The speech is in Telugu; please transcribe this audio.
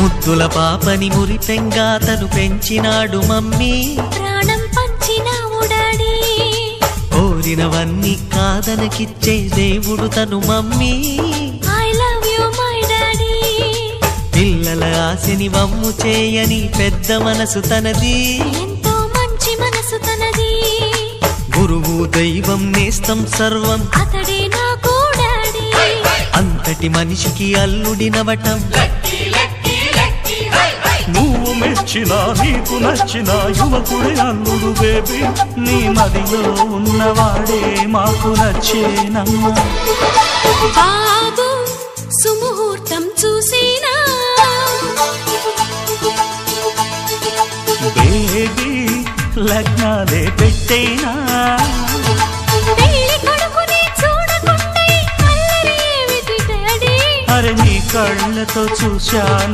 ముద్దుల పాపని మురిపెంగా తను పెంచినాడు మమ్మీ, ప్రాణం పంచినావు డాడీ. కోరినవన్నీ కాదనకిచ్చే దేవుడు తను mummy, I love you my daddy. పిల్లల ఆశని వమ్ము చేయని పెద్ద మనసు తనది, ఎంతో మంచి మనసు తనది. గురువు దైవం నేస్తం సర్వం అతడే నాకు డాడీ. అంతటి మనిషికి అల్లుడినవటం, నువ్వు మెచ్చిన నీకు నచ్చిన యువకుడే అల్లుడు బేబీ, నీ మదిలో ఉన్నవాడే మాకు నచ్చేనమ్మా. బాబు సుముహూర్తం చూసినా, బేబీ లగ్నాలే పెట్టేనా, పెళ్లి కొడుకుని చూడకుండా అల్లరి ఏమిటి డాడీ. అరే నీ కళ్ళతో చూశాను